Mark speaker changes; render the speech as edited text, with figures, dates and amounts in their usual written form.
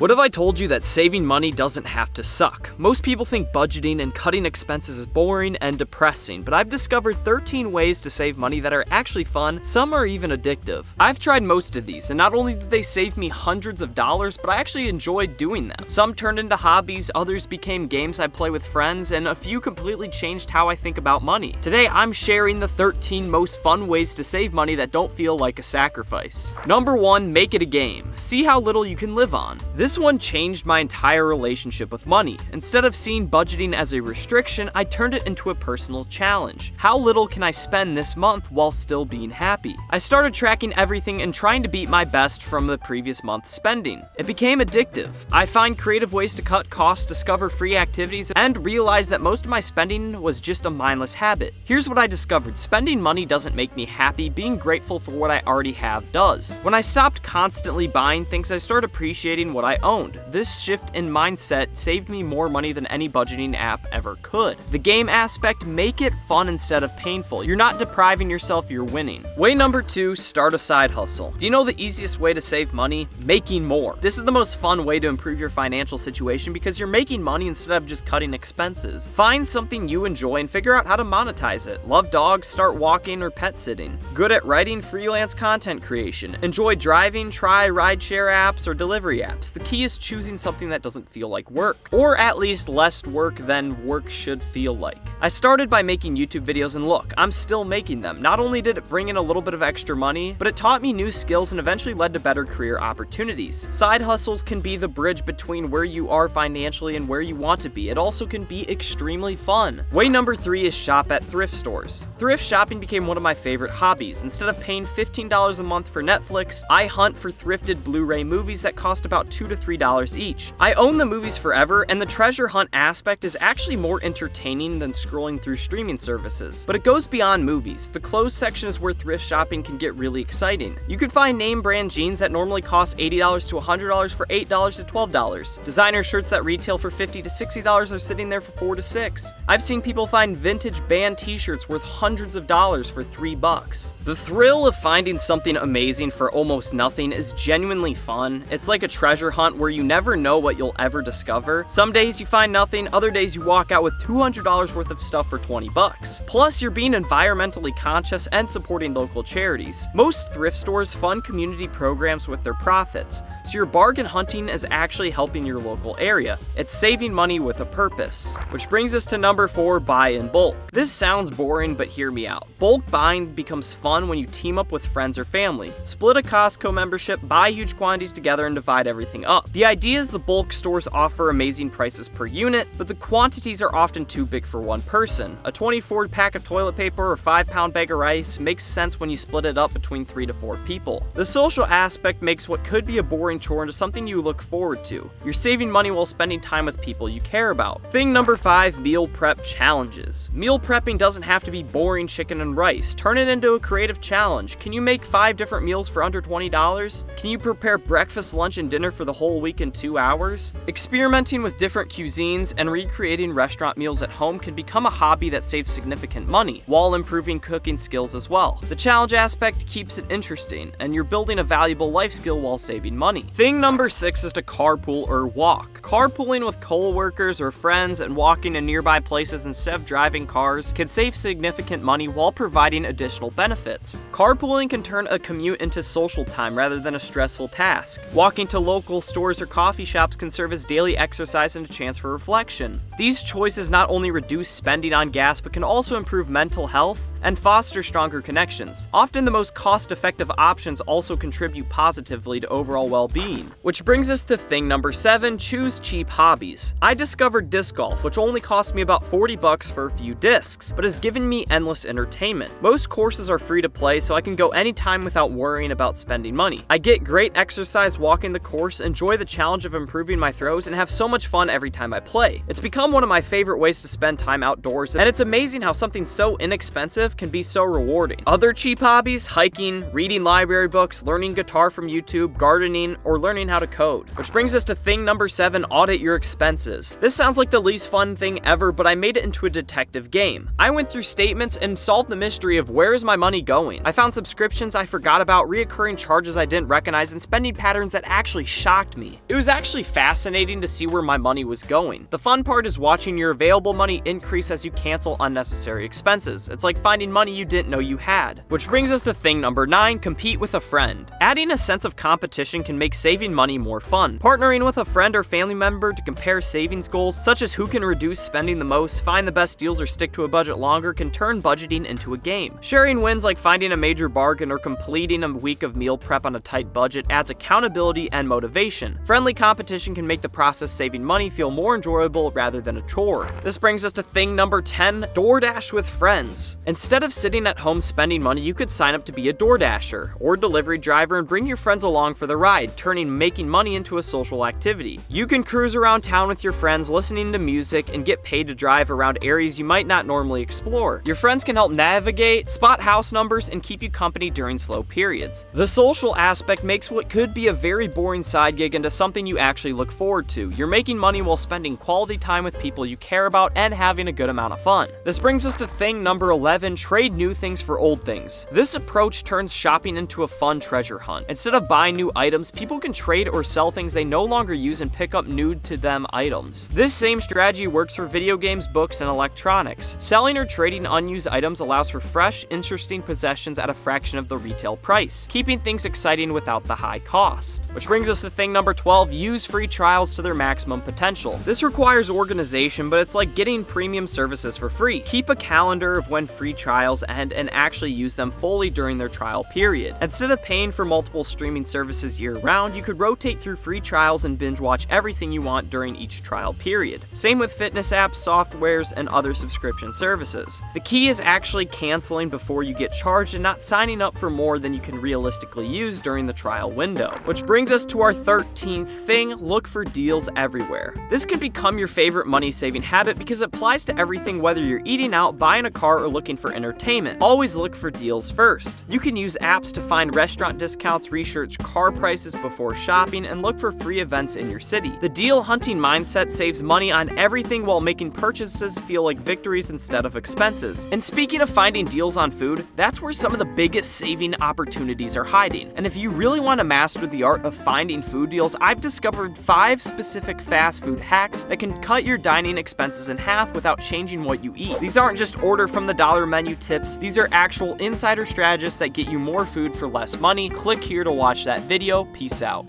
Speaker 1: What if I told you that saving money doesn't have to suck? Most people think budgeting and cutting expenses is boring and depressing, but I've discovered 13 ways to save money that are actually fun, some are even addictive. I've tried most of these, and not only did they save me hundreds of dollars, but I actually enjoyed doing them. Some turned into hobbies, others became games I play with friends, and a few completely changed how I think about money. Today, I'm sharing the 13 most fun ways to save money that don't feel like a sacrifice. Number 1, make it a game. See how little you can live on. This one changed my entire relationship with money. Instead of seeing budgeting as a restriction, I turned it into a personal challenge. How little can I spend this month while still being happy? I started tracking everything and trying to beat my best from the previous month's spending. It became addictive. I find creative ways to cut costs, discover free activities, and realize that most of my spending was just a mindless habit. Here's what I discovered. Spending money doesn't make me happy. Being grateful for what I already have does. When I stopped constantly buying things, I started appreciating what I owned. This shift in mindset saved me more money than any budgeting app ever could. The game aspect, make it fun instead of painful. You're not depriving yourself, you're winning. Way number 2, start a side hustle. Do you know the easiest way to save money? Making more. This is the most fun way to improve your financial situation because you're making money instead of just cutting expenses. Find something you enjoy and figure out how to monetize it. Love dogs? Start walking or pet sitting. Good at writing? Freelance content creation. Enjoy driving? Try rideshare apps or delivery apps. The key is choosing something that doesn't feel like work, or at least less work than work should feel like. I started by making YouTube videos, and look, I'm still making them. Not only did it bring in a little bit of extra money, but it taught me new skills and eventually led to better career opportunities. Side hustles can be the bridge between where you are financially and where you want to be. It also can be extremely fun. Way number 3 is shop at thrift stores. Thrift shopping became one of my favorite hobbies. Instead of paying $15 a month for Netflix, I hunt for thrifted Blu-ray movies that cost about $2 to $3 each. I own the movies forever, and the treasure hunt aspect is actually more entertaining than scrolling through streaming services. But it goes beyond movies. The clothes section is where thrift shopping can get really exciting. You can find name brand jeans that normally cost $80 to $100 for $8 to $12. Designer shirts that retail for $50 to $60 are sitting there for $4 to $6. I've seen people find vintage band t-shirts worth hundreds of dollars for $3. The thrill of finding something amazing for almost nothing is genuinely fun. It's like a treasure hunt where you never know what you'll ever discover. Some days you find nothing, other days you walk out with $200 worth of stuff for $20. Plus, you're being environmentally conscious and supporting local charities. Most thrift stores fund community programs with their profits, so your bargain hunting is actually helping your local area. It's saving money with a purpose. Which brings us to number 4, buy in bulk. This sounds boring, but hear me out. Bulk buying becomes fun when you team up with friends or family. Split a Costco membership, buy huge quantities together, and divide everything up. The idea is the bulk stores offer amazing prices per unit, but the quantities are often too big for one person. A 24 pack of toilet paper or 5-pound bag of rice makes sense when you split it up between 3 to 4 people. The social aspect makes what could be a boring chore into something you look forward to. You're saving money while spending time with people you care about. Thing number 5, meal prep challenges. Meal prepping doesn't have to be boring chicken and rice. Turn it into a creative challenge. Can you make 5 different meals for under $20? Can you prepare breakfast, lunch, and dinner for the whole week in 2 hours? Experimenting with different cuisines and recreating restaurant meals at home can become a hobby that saves significant money, while improving cooking skills as well. The challenge aspect keeps it interesting, and you're building a valuable life skill while saving money. Thing number 6 is to carpool or walk. Carpooling with co-workers or friends and walking to nearby places instead of driving cars can save significant money while providing additional benefits. Carpooling can turn a commute into social time rather than a stressful task. Walking to local stores or coffee shops can serve as daily exercise and a chance for reflection. These choices not only reduce spending on gas but can also improve mental health and foster stronger connections. Often the most cost-effective options also contribute positively to overall well-being. Which brings us to thing number 7, choose cheap hobbies. I discovered disc golf, which only cost me about $40 for a few discs, but has given me endless entertainment. Most courses are free to play, so I can go anytime without worrying about spending money. I get great exercise walking the course, enjoy the challenge of improving my throws, and have so much fun every time I play. It's become one of my favorite ways to spend time outdoors, and it's amazing how something so inexpensive can be so rewarding. Other cheap hobbies: hiking, reading library books, learning guitar from YouTube, gardening, or learning how to code. Which brings us to thing number 7, audit your expenses. This sounds like the least fun thing ever, but I made it into a detective game. I went through statements and solved the mystery of where is my money going. I found subscriptions I forgot about, reoccurring charges I didn't recognize, and spending patterns that actually shocked hooked me. It was actually fascinating to see where my money was going. The fun part is watching your available money increase as you cancel unnecessary expenses. It's like finding money you didn't know you had. Which brings us to thing number 9, compete with a friend. Adding a sense of competition can make saving money more fun. Partnering with a friend or family member to compare savings goals, such as who can reduce spending the most, find the best deals, or stick to a budget longer, can turn budgeting into a game. Sharing wins like finding a major bargain or completing a week of meal prep on a tight budget adds accountability and motivation. Friendly competition can make the process saving money feel more enjoyable rather than a chore. This brings us to thing number 10, DoorDash with friends. Instead of sitting at home spending money, you could sign up to be a DoorDasher or delivery driver and bring your friends along for the ride, turning making money into a social activity. You can cruise around town with your friends, listening to music, and get paid to drive around areas you might not normally explore. Your friends can help navigate, spot house numbers, and keep you company during slow periods. The social aspect makes what could be a very boring side gig into something you actually look forward to. You're making money while spending quality time with people you care about and having a good amount of fun. This brings us to thing number 11, trade new things for old things. This approach turns shopping into a fun treasure hunt. Instead of buying new items, people can trade or sell things they no longer use and pick up new to them items. This same strategy works for video games, books, and electronics. Selling or trading unused items allows for fresh, interesting possessions at a fraction of the retail price, keeping things exciting without the high cost. Which brings us to thing number 12, use free trials to their maximum potential. This requires organization, but it's like getting premium services for free. Keep a calendar of when free trials end and actually use them fully during their trial period. Instead of paying for multiple streaming services year-round, you could rotate through free trials and binge watch everything you want during each trial period. Same with fitness apps, softwares, and other subscription services. The key is actually canceling before you get charged and not signing up for more than you can realistically use during the trial window. Which brings us to our 13th thing, look for deals everywhere. This could become your favorite money-saving habit because it applies to everything, whether you're eating out, buying a car, or looking for entertainment. Always look for deals first. You can use apps to find restaurant discounts, research car prices before shopping, and look for free events in your city. The deal hunting mindset saves money on everything while making purchases feel like victories instead of expenses. And speaking of finding deals on food, that's where some of the biggest saving opportunities are hiding. And if you really want to master the art of finding food deals, I've discovered 5 specific fast food hacks that can cut your dining expenses in half without changing what you eat. These aren't just order from the dollar menu tips, these are actual insider strategies that get you more food for less money. Click here to watch that video. Peace out.